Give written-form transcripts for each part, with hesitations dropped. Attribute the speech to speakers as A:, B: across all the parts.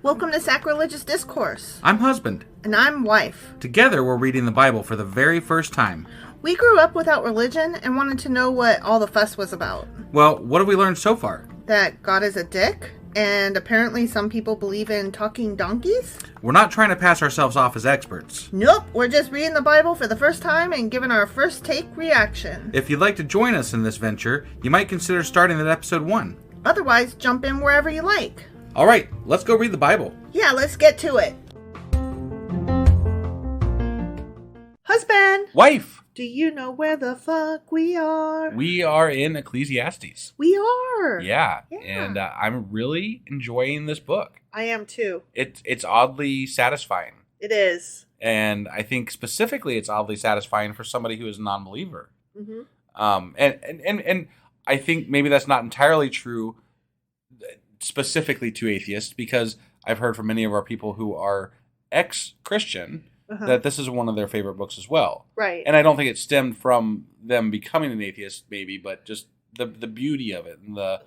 A: Welcome to Sacrilegious Discourse.
B: I'm husband.
A: And I'm wife.
B: Together, we're reading the Bible for the very first time.
A: We grew up without religion and wanted to know what all the fuss was about.
B: Well, what have we learned so far?
A: That God is a dick, and apparently some people believe in talking donkeys?
B: We're not trying to pass ourselves off as experts.
A: Nope, we're just reading the Bible for the first time and giving our first take reaction.
B: If you'd like to join us in this venture, you might consider starting at episode 1.
A: Otherwise, jump in wherever you like.
B: All right, let's go read the Bible.
A: Yeah, let's get to it. Husband!
B: Wife!
A: Do you know where the fuck we are?
B: We are in Ecclesiastes.
A: We are!
B: Yeah. And I'm really enjoying this book.
A: I am too.
B: It's oddly satisfying.
A: It is.
B: And I think specifically it's oddly satisfying for somebody who is a non-believer.
A: Mm-hmm.
B: And I think maybe that's not entirely true specifically to atheists, because I've heard from many of our people who are ex-Christian that this is one of their favorite books as well.
A: Right.
B: And I don't think it stemmed from them becoming an atheist, maybe, but just the beauty of it and the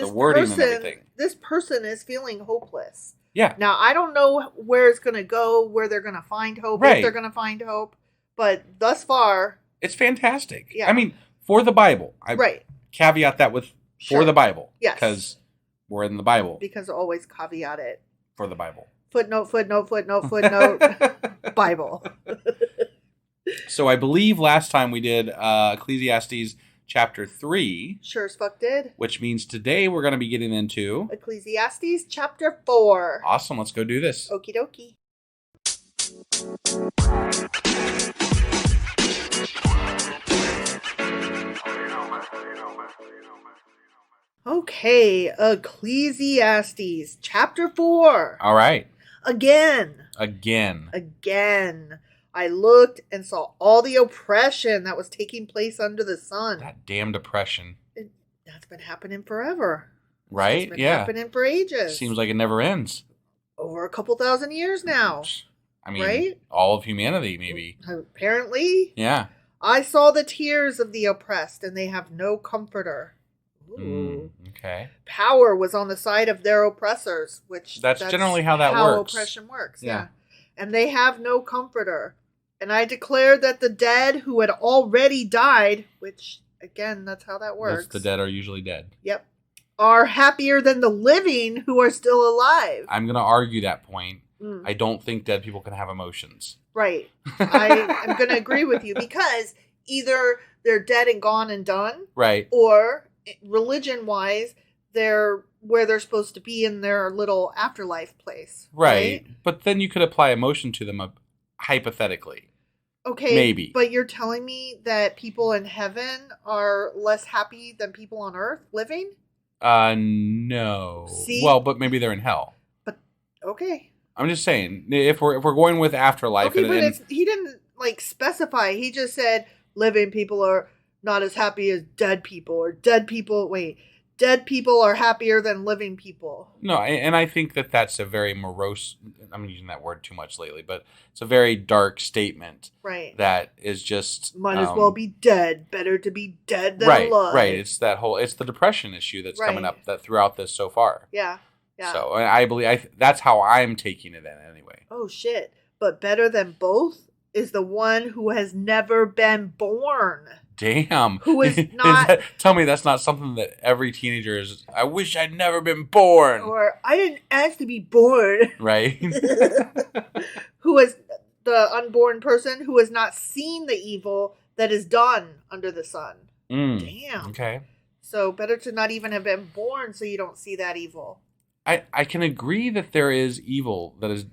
B: wording and everything.
A: This person is feeling hopeless.
B: Yeah.
A: Now, I don't know where it's going to go, where they're going to find hope, if they're going to find hope, but thus far...
B: It's fantastic.
A: Yeah.
B: I mean, for the Bible.
A: Right.
B: Caveat that with for the Bible.
A: Yes.
B: Because we're in the Bible.
A: Because always caveat it.
B: For the Bible.
A: Footnote, Bible.
B: So I believe last time we did Ecclesiastes chapter 3.
A: Sure as fuck did. Which
B: means today we're going to be getting into...
A: Ecclesiastes chapter 4.
B: Awesome, let's go do this.
A: Okie dokie. Okay, Ecclesiastes chapter 4.
B: All right.
A: Again. I looked and saw all the oppression that was taking place under the sun.
B: That damned oppression.
A: That's been happening forever.
B: Right?
A: It's been happening for ages.
B: Seems like it never ends.
A: Over a couple thousand years now.
B: I mean,
A: right?
B: All of humanity, maybe.
A: Apparently.
B: Yeah.
A: I saw the tears of the oppressed, and they have no comforter. Ooh.
B: Okay.
A: Power was on the side of their oppressors, which
B: that's generally how that works.
A: How oppression works. Yeah. And they have no comforter. And I declared that the dead who had already died, which again, that's how that works.
B: The dead are usually dead.
A: Yep. Are happier than the living who are still alive.
B: I'm going to argue that point. I don't think dead people can have emotions.
A: Right. I am going to agree with you, because either they're dead and gone and done.
B: Right.
A: Or religion-wise, they're where they're supposed to be in their little afterlife place. Right.
B: But then you could apply emotion to them hypothetically.
A: Okay.
B: Maybe.
A: But you're telling me that people in heaven are less happy than people on earth living?
B: No.
A: See?
B: Well, but maybe they're in hell.
A: But, okay.
B: I'm just saying, if we're going with afterlife...
A: Okay, but he didn't, specify. He just said living people are not as happy as dead people, or dead people are happier than living people.
B: No, and I think that that's a very morose... I'm using that word too much lately, but it's a very dark statement.
A: Right.
B: That is just...
A: Might as well be dead. Better to be dead than alive.
B: Right. It's the depression issue that's coming up throughout this so far.
A: Yeah. Yeah.
B: So I believe that's how I'm taking it in anyway.
A: Oh, shit. But better than both is the one who has never been born.
B: Damn.
A: Who is not...
B: tell me that's not something that every teenager is... I wish I'd never been born.
A: Or, I didn't ask to be born.
B: Right.
A: Who is the unborn person who has not seen the evil that is done under the sun. Damn. Okay. So better to not even have been born so you don't see that evil.
B: I can agree that there is evil that is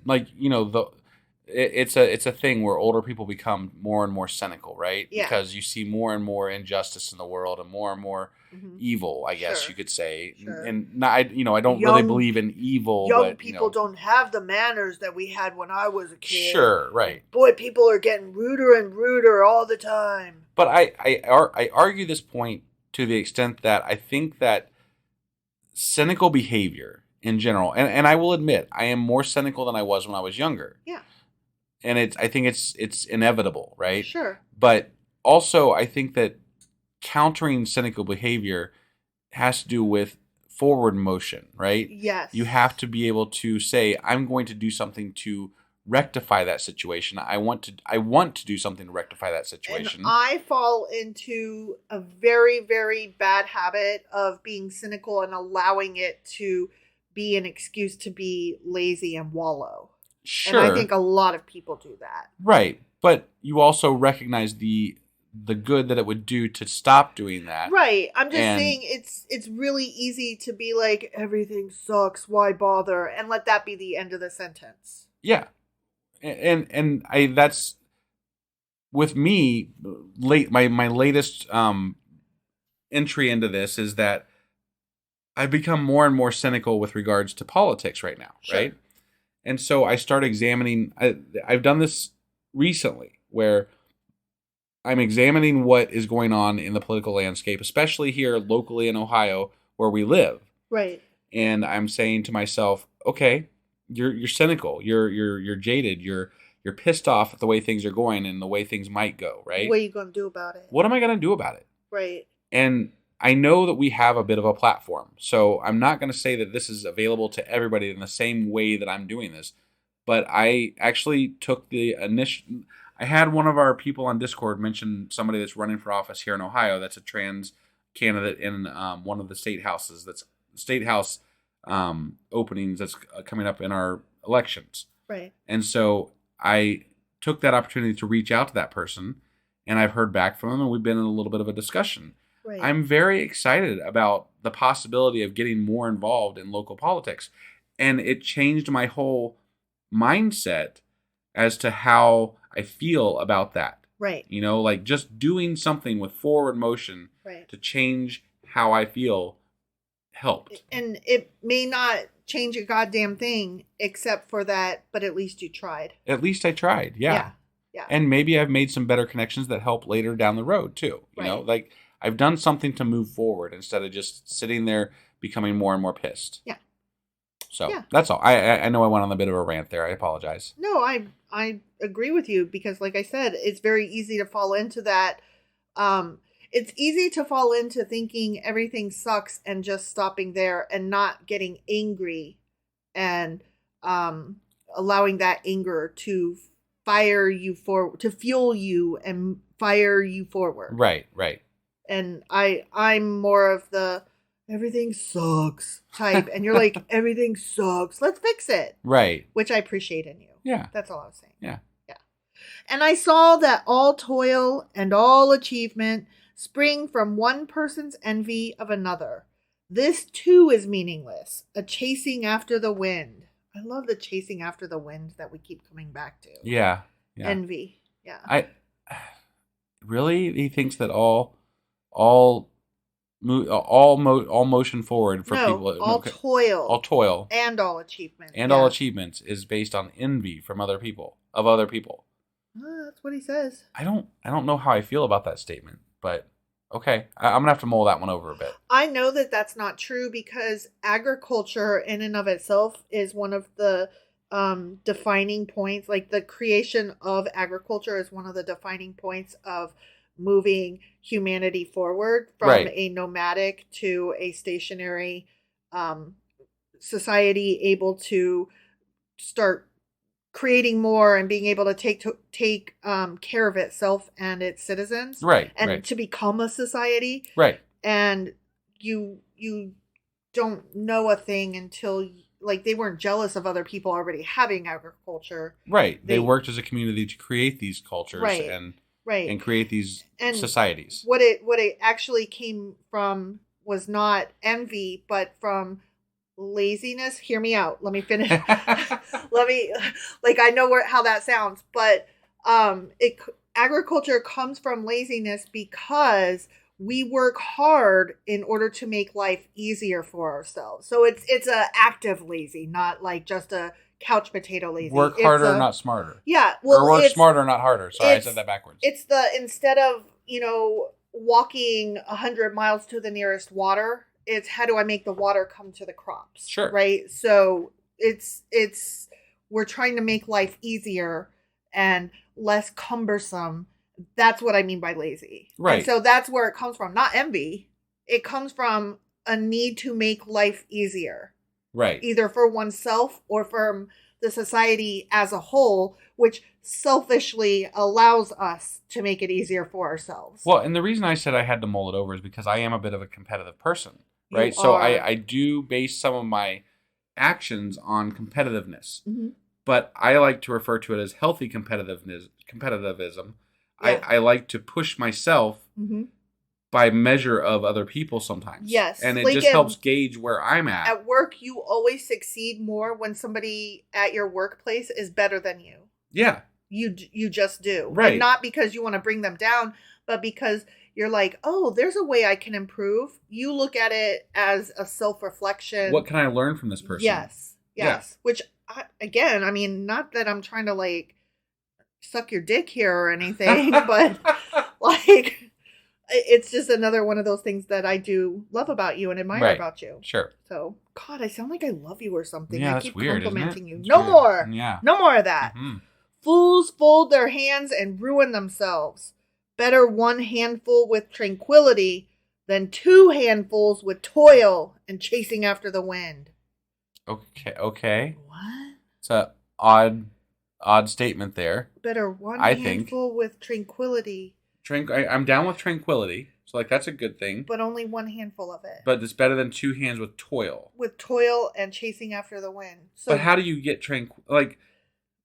B: it's a thing where older people become more and more cynical, right?
A: Yeah.
B: Because you see more and more injustice in the world and more evil, I guess you could say.
A: Sure.
B: And not, I don't really believe in evil.
A: Young people don't have the manners that we had when I was a kid.
B: Sure, right.
A: Boy, people are getting ruder and ruder all the time.
B: But I argue this point to the extent that I think that cynical behavior in general, and I will admit, I am more cynical than I was when I was younger.
A: Yeah.
B: And I think it's inevitable, right?
A: Sure.
B: But also, I think that countering cynical behavior has to do with forward motion, right?
A: Yes.
B: You have to be able to say, I'm going to do something to rectify that situation. I want to do something to rectify that situation.
A: And I fall into a very, very bad habit of being cynical and allowing it to be an excuse to be lazy and wallow.
B: Sure.
A: And I think a lot of people do that.
B: Right. But you also recognize the good that it would do to stop doing that.
A: Right. I'm just saying it's really easy to be like, everything sucks, why bother? And let that be the end of the sentence.
B: Yeah. And that's with me, my latest entry into this is that I've become more and more cynical with regards to politics right now,
A: sure.
B: right? And so I start examining, I've done this recently, where I'm examining what is going on in the political landscape, especially here locally in Ohio where we live.
A: Right.
B: And I'm saying to myself, okay, you're cynical, you're jaded, you're pissed off at the way things are going and the way things might go, right?
A: What are you going to do about it?
B: What am I going to do about it?
A: Right.
B: And I know that we have a bit of a platform, so I'm not going to say that this is available to everybody in the same way that I'm doing this, but I actually took the initiative. I had one of our people on Discord mention somebody that's running for office here in Ohio that's a trans candidate in one of the state houses, that's state house openings that's coming up in our elections.
A: Right.
B: And so I took that opportunity to reach out to that person, and I've heard back from them, and we've been in a little bit of a discussion.
A: Right.
B: I'm very excited about the possibility of getting more involved in local politics. And it changed my whole mindset as to how I feel about that.
A: Right.
B: You know, like just doing something with forward motion to change how I feel helped.
A: And it may not change a goddamn thing except for that, but at least you tried.
B: At least I tried. Yeah. And maybe I've made some better connections that help later down the road too. You know, like I've done something to move forward instead of just sitting there becoming more and more pissed. Yeah. So that's all. I know I went on a bit of a rant there. I apologize.
A: No, I agree with you because, like I said, it's very easy to fall into that. It's easy to fall into thinking everything sucks and just stopping there and not getting angry and allowing that anger to fire you forward, to fuel you and fire you forward.
B: Right.
A: And I'm more of the everything sucks type. And you're like, everything sucks. Let's fix it.
B: Right.
A: Which I appreciate in you.
B: Yeah.
A: That's all I was saying.
B: Yeah.
A: And I saw that all toil and all achievement spring from one person's envy of another. This too is meaningless, a chasing after the wind. I love the chasing after the wind that we keep coming back to.
B: Yeah.
A: Envy. Yeah.
B: He thinks that all motion forward for people.
A: All toil.
B: And all achievement. And all achievements is based on envy from other people.
A: That's what he says.
B: I don't know how I feel about that statement, but okay. I'm going to have to mull that one over a bit.
A: I know that that's not true because agriculture in and of itself is one of the defining points. Like the creation of agriculture is one of the defining points of moving humanity forward from a nomadic to a stationary society, able to start creating more and being able to take care of itself and its citizens, to become a society, and you don't know a thing until like they weren't jealous of other people already having agriculture,
B: they worked as a community to create these cultures and create these societies.
A: What it actually came from was not envy, but from laziness. Hear me out. Let me finish. I know how that sounds, but agriculture comes from laziness because we work hard in order to make life easier for ourselves. So it's a active lazy, not like just a couch potato lazy.
B: Work harder, not smarter.
A: Yeah. Well,
B: or work smarter, not harder. Sorry, I said that backwards.
A: It's instead of, walking 100 miles to the nearest water, it's how do I make the water come to the crops?
B: Sure.
A: Right. So we're trying to make life easier and less cumbersome. That's what I mean by lazy.
B: Right.
A: And so that's where it comes from. Not envy. It comes from a need to make life easier.
B: Right.
A: Either for oneself or for the society as a whole, which selfishly allows us to make it easier for ourselves.
B: Well, and the reason I said I had to mull it over is because I am a bit of a competitive person, right? So I do base some of my actions on competitiveness. Mm-hmm. But I like to refer to it as healthy competitivism. Yeah. I like to push myself by measure of other people sometimes.
A: Yes.
B: And it just helps gauge where I'm at.
A: At work, you always succeed more when somebody at your workplace is better than you.
B: Yeah.
A: You just do.
B: Right.
A: And not because you want to bring them down, but because you're like, oh, there's a way I can improve. You look at it as a self-reflection.
B: What can I learn from this person?
A: Yes. Yeah. Which, again, I mean, not that I'm trying to, like, suck your dick here or anything, but, like, it's just another one of those things that I do love about you and admire about you.
B: Sure.
A: So, God, I sound like I love you or something.
B: Yeah,
A: I
B: that's
A: keep
B: weird,
A: complimenting you.
B: It's
A: No
B: weird.
A: more.
B: Yeah.
A: No more of that. Mm-hmm. Fools fold their hands and ruin themselves. Better one handful with tranquility than 2 handfuls with toil and chasing after the wind.
B: Okay.
A: What?
B: It's a odd statement there.
A: Better one handful with tranquility.
B: I'm down with tranquility. So, like, that's a good thing.
A: But only 1 handful of it.
B: But it's better than 2 hands with toil.
A: With toil and chasing after the wind. So,
B: but how do you get tranquil? Like,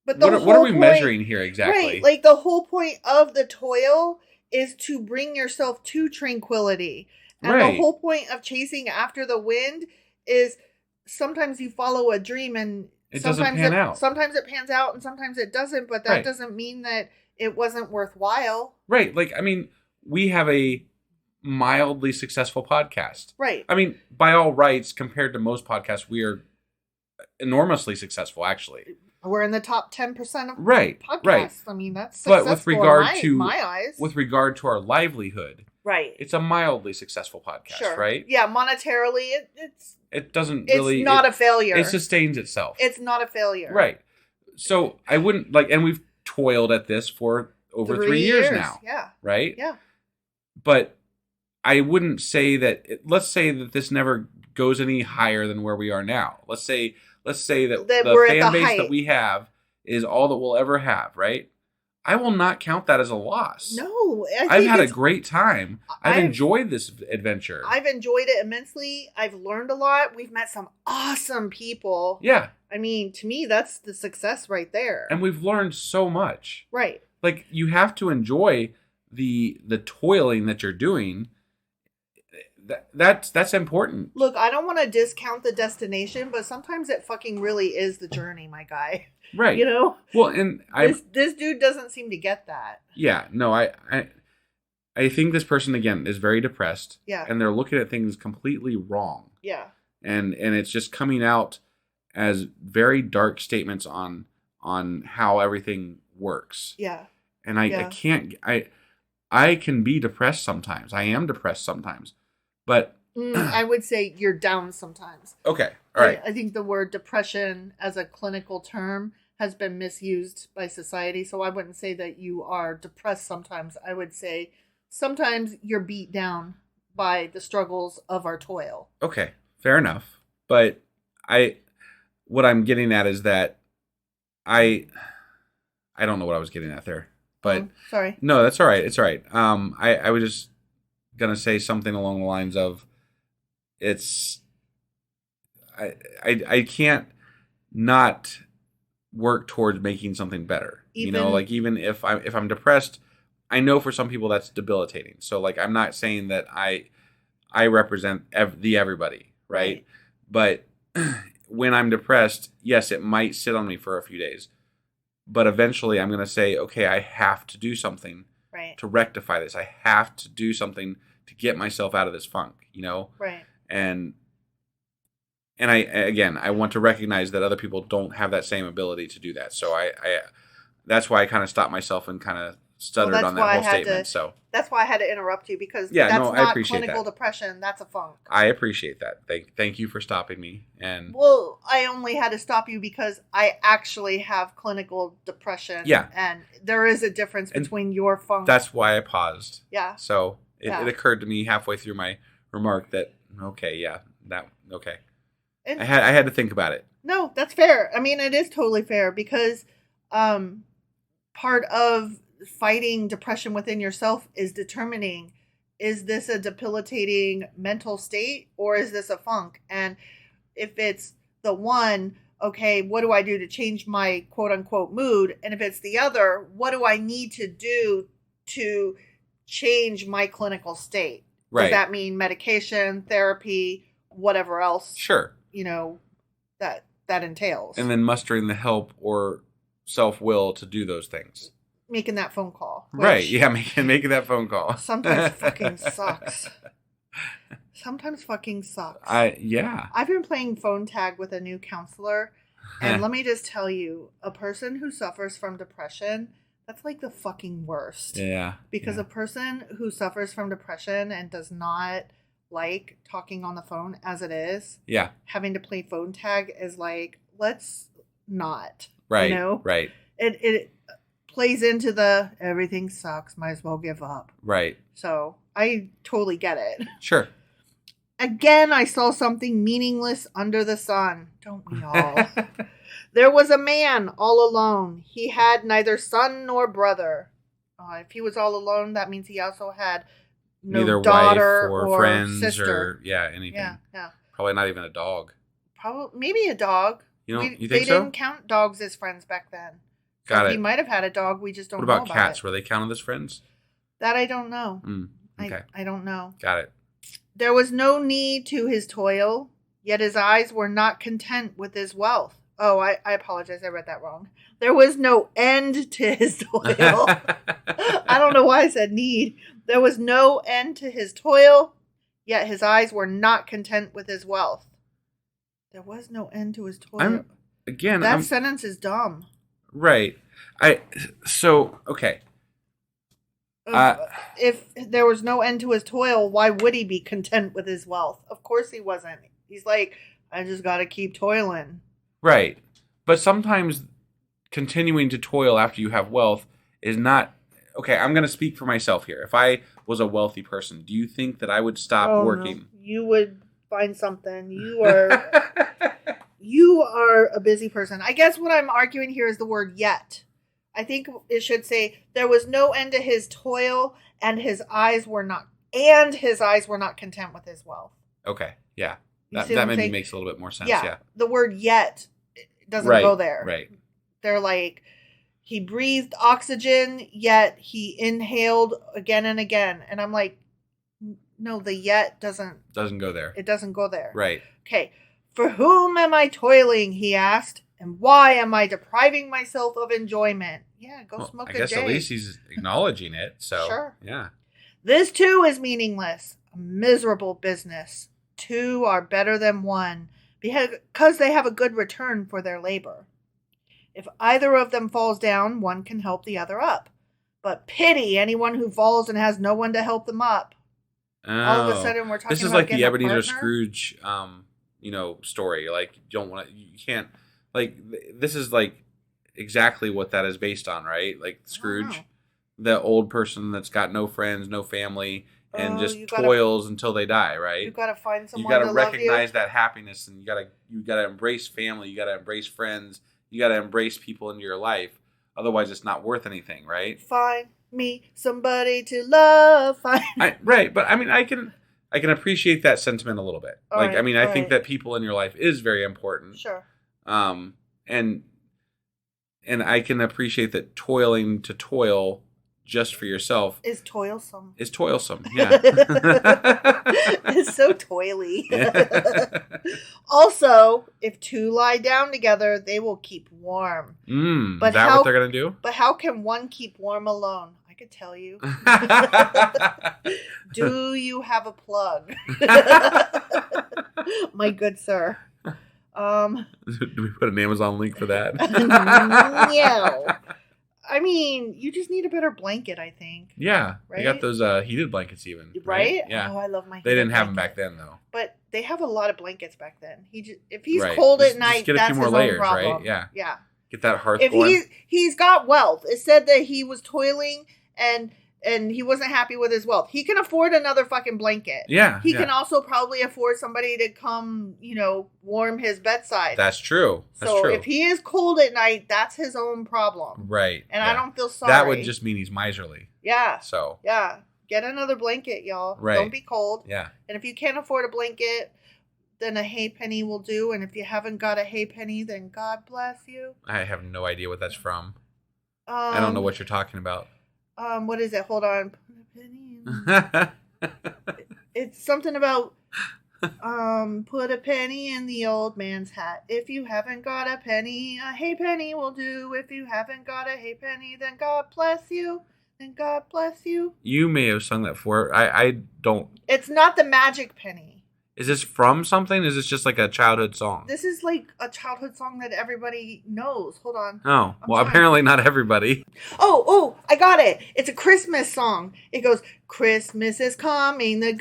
A: but
B: what are we measuring here exactly?
A: Right. Like, the whole point of the toil is to bring yourself to tranquility. And the whole point of chasing after the wind is sometimes you follow a dream and
B: it doesn't pan out.
A: Sometimes it pans out and sometimes it doesn't, but that doesn't mean that it wasn't worthwhile.
B: Right. Like, I mean, we have a mildly successful podcast.
A: Right.
B: I mean, by all rights, compared to most podcasts, we are enormously successful, actually.
A: We're in the top 10% of podcasts.
B: Right.
A: I mean, that's successful
B: but with regard
A: in my eyes.
B: With regard to our livelihood,
A: it's
B: a mildly successful podcast, right?
A: Yeah, monetarily,
B: it doesn't
A: it's
B: really...
A: It's not a failure.
B: It sustains itself.
A: It's not a failure.
B: Right. So, I wouldn't... like, and we've toiled at this for over 3 years now.
A: Yeah.
B: Right?
A: Yeah.
B: But I wouldn't say that... let's say that this never goes any higher than where we are now. Let's say that the fan base that we have is all that we'll ever have, right? I will not count that as a loss.
A: No.
B: I've had a great time. I've enjoyed this adventure.
A: I've enjoyed it immensely. I've learned a lot. We've met some awesome people.
B: Yeah.
A: I mean, to me, that's the success right there.
B: And we've learned so much.
A: Right.
B: Like, you have to enjoy the toiling that you're doing. That's important.
A: Look, I don't want to discount the destination, but sometimes it fucking really is the journey, my guy.
B: Right.
A: You know?
B: Well, and
A: this dude doesn't seem to get that.
B: Yeah. No, I think this person, again, is very depressed.
A: Yeah.
B: And they're looking at things completely wrong.
A: Yeah.
B: And it's just coming out as very dark statements on how everything works.
A: Yeah.
B: And I can be depressed sometimes. I am depressed sometimes. But
A: I would say you're down sometimes.
B: Okay. All right.
A: I think the word depression as a clinical term has been misused by society. So I wouldn't say that you are depressed sometimes. I would say sometimes you're beat down by the struggles of our toil.
B: Okay. Fair enough. But what I'm getting at is that I don't know what I was getting at there. But
A: sorry.
B: No, that's all right. It's all right. I was just gonna say something along the lines of I can't not work towards making something better. Like, even if I'm depressed, I know for some people that's debilitating. So, like, I'm not saying that I represent everybody, right? But when I'm depressed, yes, it might sit on me for a few days, but eventually I'm gonna say, okay, I have to do something to rectify this. I have to do something to get myself out of this funk, Right. And I want to recognize that other people don't have that same ability to do that. So I that's why I kind of stopped myself and kind of stuttered on that whole statement. So
A: that's why I had to interrupt you, because
B: I appreciate
A: clinical depression. That's a funk.
B: I appreciate that. Thank you for stopping me. And
A: well, I only had to stop you because I actually have clinical depression.
B: Yeah.
A: And there is a difference between your funk.
B: That's why I paused.
A: Yeah.
B: So it occurred to me halfway through my remark that Okay, yeah. Okay.
A: And
B: I had to think about it.
A: No, that's fair. I mean, it is totally fair because part of fighting depression within yourself is determining, is this a debilitating mental state or is this a funk? And if it's the one, okay, what do I do to change my quote unquote mood? And if it's the other, what do I need to do to change my clinical state?
B: Right.
A: Does that mean medication, therapy, whatever else?
B: Sure.
A: That entails.
B: And then mustering the help or self-will to do those things.
A: Making that phone call.
B: Right, yeah, making that phone call.
A: Sometimes fucking sucks.
B: Yeah.
A: I've been playing phone tag with a new counselor, and let me just tell you, a person who suffers from depression, that's like the fucking worst.
B: Yeah.
A: Because a person who suffers from depression and does not like talking on the phone as it is, having to play phone tag is like, let's not.
B: Right. Right.
A: It plays into the everything sucks, might as well give up.
B: Right.
A: So I totally get it.
B: Sure.
A: Again, I saw something meaningless under the sun. Don't we all? There was a man all alone. He had neither son nor brother. If he was all alone, that means he also had
B: neither
A: daughter
B: wife or friends sister. Or anything.
A: Yeah.
B: Probably not even a dog.
A: Probably maybe a dog.
B: You think so?
A: They didn't count dogs as friends back then.
B: Got it.
A: He might have had a dog. We just don't know
B: about
A: about
B: cats?
A: it.
B: Were they counted as friends?
A: That I don't know.
B: Okay.
A: I don't know.
B: Got it.
A: There was no need to his toil, yet his eyes were not content with his wealth. Oh, I apologize. I read that wrong. There was no end to his toil. I don't know why I said need. There was no end to his toil, yet his eyes were not content with his wealth. There was no end to his toil. That sentence is dumb.
B: Right. Okay.
A: If there was no end to his toil, why would he be content with his wealth? Of course he wasn't. He's like, I just got to keep toiling.
B: Right. But sometimes continuing to toil after you have wealth is not... Okay, I'm going to speak for myself here. If I was a wealthy person, do you think that I would stop working? No.
A: You would find something. You are a busy person. I guess what I'm arguing here is the word yet. I think it should say there was no end to his toil and his eyes were not content with his wealth.
B: Okay. Yeah. That maybe makes a little bit more sense. Yeah.
A: The word yet doesn't go there.
B: Right.
A: They're like, he breathed oxygen, yet he inhaled again and again. And I'm like, no, the yet doesn't
B: go there.
A: It doesn't go there.
B: Right.
A: Okay. For whom am I toiling? He asked. And why am I depriving myself of enjoyment? Yeah, smoke a J.
B: I guess at least he's acknowledging it. So
A: sure.
B: Yeah.
A: This too is meaningless. A miserable business. Two are better than one because they have a good return for their labor. If either of them falls down, one can help the other up. But pity anyone who falls and has no one to help them up.
B: Oh.
A: All of a sudden we're talking about
B: this is like the Ebenezer Scrooge story. Like you can't like this is like exactly what that is based on, right? Like Scrooge, the old person that's got no friends, no family, and just toils until they die, right?
A: You gotta find someone.
B: You gotta recognize that happiness, and you gotta embrace family. You gotta embrace friends. You gotta embrace people into your life. Otherwise, it's not worth anything, right?
A: Find me somebody to love.
B: Right, but I mean, I can appreciate that sentiment a little bit. I think that people in your life is very important.
A: Sure.
B: And I can appreciate that toiling to toil just for yourself
A: is toilsome.
B: Yeah.
A: It's so toily. Also, if two lie down together, they will keep warm.
B: But is that what they're gonna do?
A: But how can one keep warm alone? I could tell you. Do you have a plug? My good sir.
B: Do we put an Amazon link for that?
A: No. I mean, you just need a better blanket, I think.
B: Yeah.
A: Right?
B: They got those heated blankets even.
A: Right?
B: Yeah.
A: Oh, I love my heated
B: They didn't have them
A: blanket.
B: back then, though.
A: But they have a lot of blankets back then. If he's cold at night,
B: get a
A: that's
B: few more
A: his
B: layers,
A: own problem.
B: right? Yeah.
A: Yeah.
B: Get that hearth
A: if
B: going.
A: He's got wealth. It said that he was toiling and and he wasn't happy with his wealth. He can afford another fucking blanket.
B: Yeah.
A: He can also probably afford somebody to come, warm his bedside.
B: That's true.
A: So if he is cold at night, that's his own problem.
B: Right.
A: And I don't feel sorry.
B: That would just mean he's miserly.
A: Yeah.
B: So.
A: Yeah. Get another blanket, y'all.
B: Right.
A: Don't be cold.
B: Yeah.
A: And if you can't afford a blanket, then a hay penny will do. And if you haven't got a hay penny, then God bless you.
B: I have no idea what that's from. I don't know what you're talking about.
A: What is it? Hold on. Put a penny in. It's something about put a penny in the old man's hat. If you haven't got a penny, a hay penny will do. If you haven't got a hay penny, then God bless you. Then God bless you.
B: You may have sung that before. I don't.
A: It's not the magic penny.
B: Is this from something? Is this just like a childhood song?
A: This is like a childhood song that everybody knows. Hold on.
B: Oh, apparently not everybody.
A: Oh, I got it. It's a Christmas song. It goes, Christmas is coming, the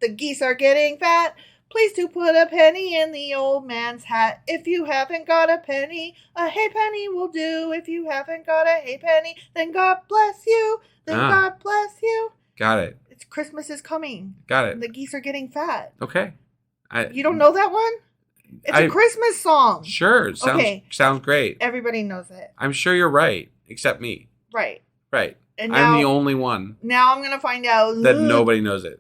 A: geese are getting fat. Please to put a penny in the old man's hat. If you haven't got a penny, a hay penny will do. If you haven't got a hay penny, then God bless you. Then God bless you.
B: Got it.
A: It's Christmas is coming.
B: Got it.
A: And the geese are getting fat.
B: Okay.
A: You don't know that one? It's a Christmas song.
B: Sure. It sounds great.
A: Everybody knows it.
B: I'm sure you're right, except me.
A: Right.
B: And now, I'm the only one.
A: Now I'm going to find out
B: that nobody knows it.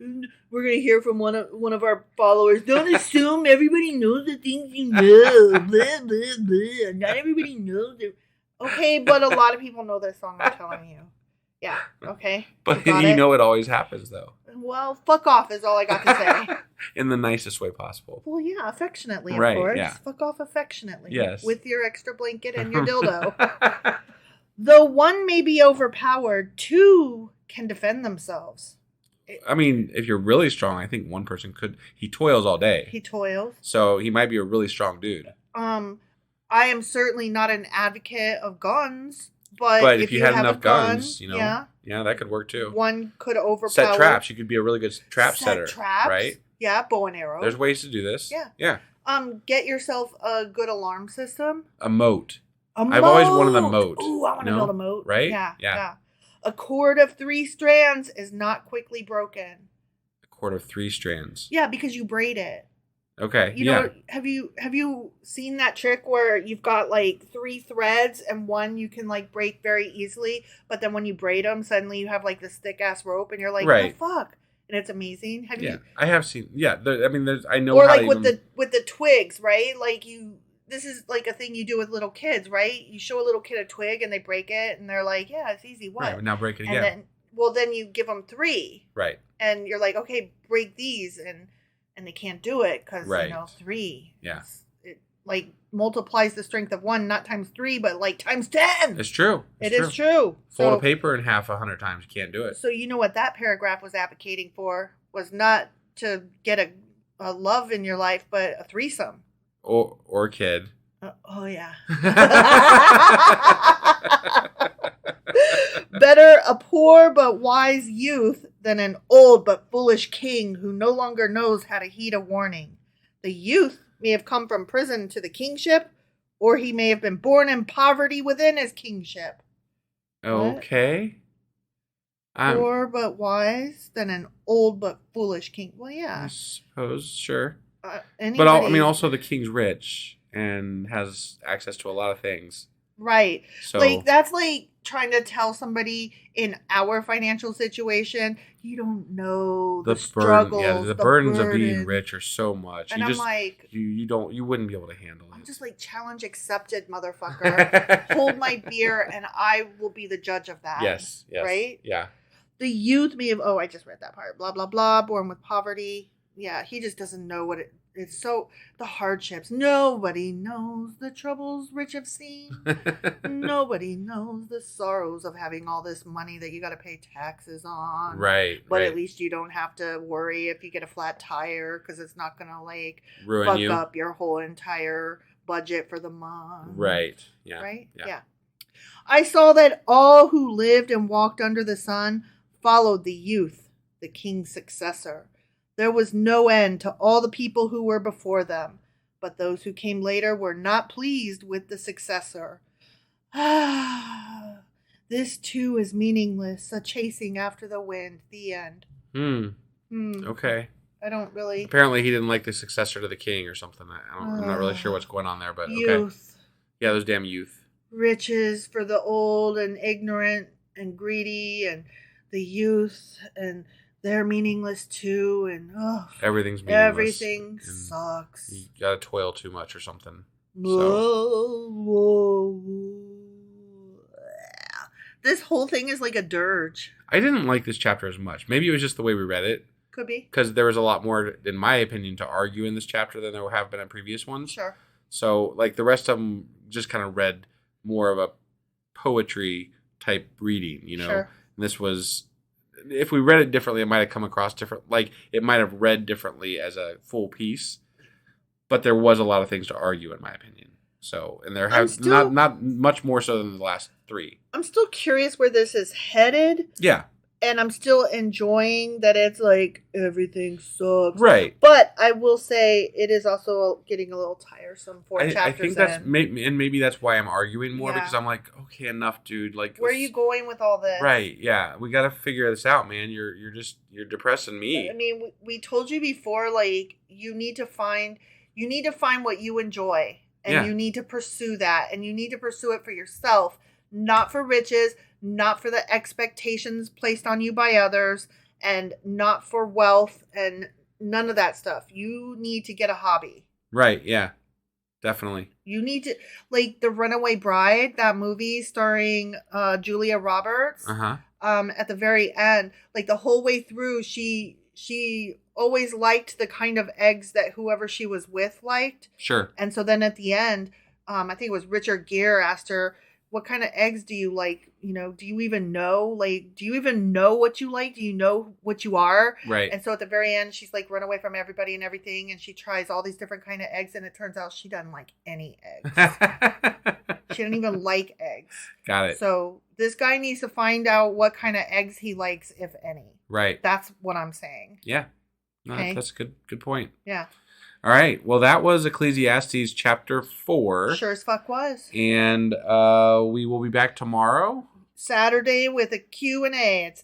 A: We're going to hear from one of our followers. Don't assume everybody knows the things you know. Blah, blah, blah. Not everybody knows it. Okay, but a lot of people know this song, I'm telling you. Yeah, okay.
B: But it always happens, though.
A: Well, fuck off is all I got to say.
B: In the nicest way possible.
A: Well, yeah, affectionately, of course. Yeah. Fuck off affectionately.
B: Yes.
A: With your extra blanket and your dildo. Though one may be overpowered, two can defend themselves.
B: I mean, if you're really strong, I think one person could. He toils all day.
A: He toils.
B: So he might be a really strong dude.
A: I am certainly not an advocate of guns. But
B: if you had enough guns, yeah, that could work too.
A: One could overpower.
B: Set traps. You could be a really good trap setter.
A: Traps,
B: right?
A: Yeah, bow and arrow.
B: There's ways to do this.
A: Yeah. Get yourself a good alarm system.
B: A moat. I've always wanted a moat.
A: Ooh, I want to build a moat.
B: Right?
A: Yeah. A cord of 3 strands is not quickly broken.
B: A cord of 3 strands.
A: Yeah, because you braid it.
B: Okay.
A: You know, have you seen that trick where you've got like 3 threads and one you can like break very easily, but then when you braid them, suddenly you have like this thick ass rope, and you're like, "What the fuck?" And it's amazing. Have you?
B: I have seen. Yeah, I know.
A: Or like with the twigs, right? Like this is like a thing you do with little kids, right? You show a little kid a twig and they break it, and they're like, "Yeah, it's easy." What?
B: Right. Now break it again.
A: Then you give them 3.
B: Right.
A: And you're like, "Okay, break these," and they can't do it because 3.
B: Yeah.
A: It like multiplies the strength of 1, not times 3, but like times 10.
B: It's true.
A: It is true.
B: Fold a paper in half 100 times. You can't do it.
A: So you know what that paragraph was advocating for was not to get a love in your life, but a threesome.
B: Or a kid.
A: Oh yeah. Better a poor but wise youth than an old but foolish king who no longer knows how to heed a warning. The youth may have come from prison to the kingship, or he may have been born in poverty within his kingship.
B: Okay.
A: Poor but wise than an old but foolish king. Well, yeah.
B: I suppose, sure.
A: But
B: also the king's rich and has access to a lot of things.
A: Right.
B: So,
A: like, that's like trying to tell somebody in our financial situation, you don't know the struggle.
B: Yeah, the burdens of being rich are so much.
A: And
B: you wouldn't be able to handle it.
A: I'm just like, challenge accepted, motherfucker. Hold my beer and I will be the judge of that.
B: Yes.
A: Right?
B: Yeah.
A: The youth may have, I just read that part. Blah, blah, blah. Born with poverty. Yeah, he just doesn't know what it's so, the hardships. Nobody knows the troubles rich have seen. Nobody knows the sorrows of having all this money that you got to pay taxes on.
B: Right.
A: But at least you don't have to worry if you get a flat tire, because it's not going to like
B: ruin
A: fuck up your whole entire budget for the month.
B: Right. Yeah.
A: Right? Yeah. I saw that all who lived and walked under the sun followed the youth, the king's successor. There was no end to all the people who were before them, but those who came later were not pleased with the successor. The This too is meaningless, a chasing after the wind. The end.
B: Okay.
A: I don't really...
B: Apparently he didn't like the successor to the king or something. I'm not really sure what's going on there, but
A: youth.
B: Okay. Yeah, those damn youth.
A: Riches for the old and ignorant and greedy, and the youth, and they're meaningless too, and
B: everything's meaningless.
A: Everything sucks.
B: You gotta toil too much or something.
A: This whole thing is like a dirge.
B: I didn't like this chapter as much. Maybe it was just the way we read it.
A: Could be.
B: Because there was a lot more, in my opinion, to argue in this chapter than there have been in previous ones.
A: Sure.
B: So, like, the rest of them just kind of read more of a poetry type reading, you know?
A: Sure.
B: And this was, if we read it differently, it might have come across different, like, it might have read differently as a full piece. But there was a lot of things to argue, in my opinion. So, and there have not much more so than the last 3.
A: I'm still curious where this is headed.
B: Yeah.
A: And I'm still enjoying that it's like, everything sucks.
B: Right.
A: But I will say it is also getting a little tiresome for chapters
B: I think that's, maybe that's why I'm arguing more, because I'm like, okay, enough, dude. Like,
A: where are you going with all this?
B: Right, yeah. We got to figure this out, man. You're depressing me.
A: I mean, we told you before, like, you need to find what you enjoy. And you need to pursue that. And you need to pursue it for yourself. Not for riches, not for the expectations placed on you by others, and not for wealth, and none of that stuff. You need to get a hobby.
B: Right, yeah. Definitely. You
A: need to, like, The Runaway Bride, that movie starring Julia Roberts. At the very end, like, the whole way through, she always liked the kind of eggs that whoever she was with liked.
B: Sure.
A: And so then at the end, I think it was Richard Gere asked her, what kind of eggs do you like? You know, do you even know? Like, do you even know what you like? Do you know what you are?
B: Right.
A: And so at the very end, she's like, run away from everybody and everything. And she tries all these different kind of eggs. And it turns out she doesn't like any eggs. She doesn't even like eggs.
B: Got it.
A: So this guy needs to find out what kind of eggs he likes, if any.
B: Right.
A: That's what I'm saying.
B: Yeah. No, okay. That's a good point.
A: Yeah.
B: All right. Well, that was Ecclesiastes chapter 4.
A: Sure as fuck was.
B: And we will be back tomorrow.
A: Saturday with a Q&A. It's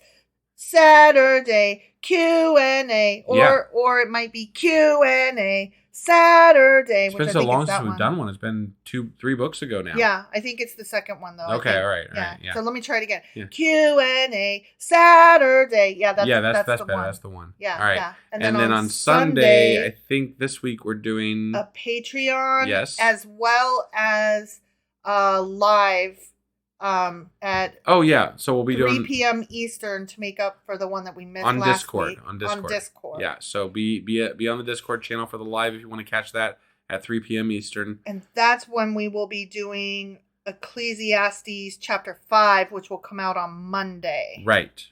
A: Saturday Q&A. Or it might be Q&A Saturday.
B: It's been so long since we've done one. It's been 2-3 books ago now.
A: Yeah, I think it's the second one though.
B: Okay, all right. Yeah.
A: So let me try it again. Yeah. Q&A Saturday. Yeah, that's
B: better.
A: One.
B: That's the one.
A: Yeah.
B: All right.
A: Yeah.
B: And then on Sunday, I think this week we're doing
A: a Patreon.
B: Yes.
A: As well as live at
B: so we'll be
A: 3
B: doing
A: 3 p.m. Eastern to make up for the one that we missed
B: on
A: last
B: Discord.
A: week.
B: On Discord. Yeah, so be on the Discord channel for the live if you want to catch that at 3 p.m. Eastern.
A: And that's when we will be doing Ecclesiastes chapter 5, which will come out on Monday.
B: Right.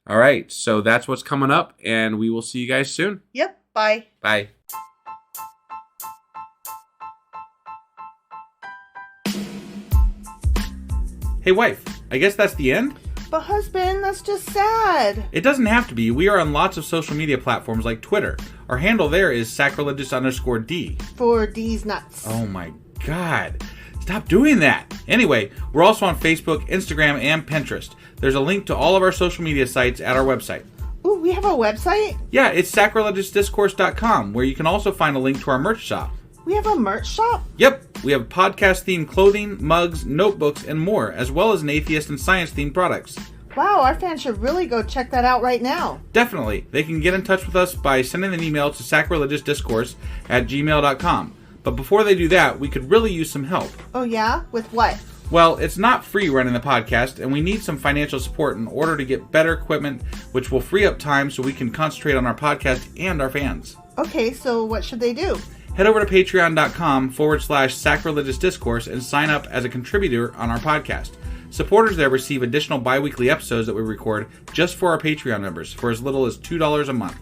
B: All right, so that's what's coming up, and we will see you guys soon.
A: Yep, bye.
B: Bye. Hey, wife, I guess that's the end?
A: But husband, that's just sad.
B: It doesn't have to be. We are on lots of social media platforms like Twitter. Our handle there is sacrilegious_D.
A: For D's nuts.
B: Oh my God. Stop doing that. Anyway, we're also on Facebook, Instagram, and Pinterest. There's a link to all of our social media sites at our website.
A: Ooh, we have a website?
B: Yeah, it's sacrilegiousdiscourse.com, where you can also find a link to our merch shop.
A: We have a merch shop?
B: Yep. We have podcast-themed clothing, mugs, notebooks, and more, as well as an atheist and science-themed products.
A: Wow, our fans should really go check that out right now.
B: Definitely. They can get in touch with us by sending an email to sacrilegiousdiscourse@gmail.com. But before they do that, we could really use some help.
A: Oh yeah? With what?
B: Well, it's not free running the podcast, and we need some financial support in order to get better equipment, which will free up time so we can concentrate on our podcast and our fans.
A: Okay, so what should they do?
B: Head over to patreon.com/sacrilegiousdiscourse and sign up as a contributor on our podcast. Supporters there receive additional bi-weekly episodes that we record just for our Patreon members for as little as $2 a month.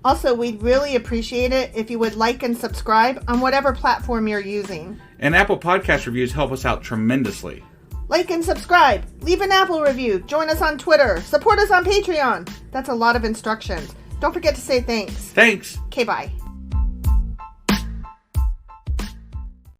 A: Also, we'd really appreciate it if you would like and subscribe on whatever platform you're using.
B: And Apple Podcast reviews help us out tremendously.
A: Like and subscribe. Leave an Apple review. Join us on Twitter. Support us on Patreon. That's a lot of instructions. Don't forget to say thanks.
B: Thanks.
A: Okay, bye.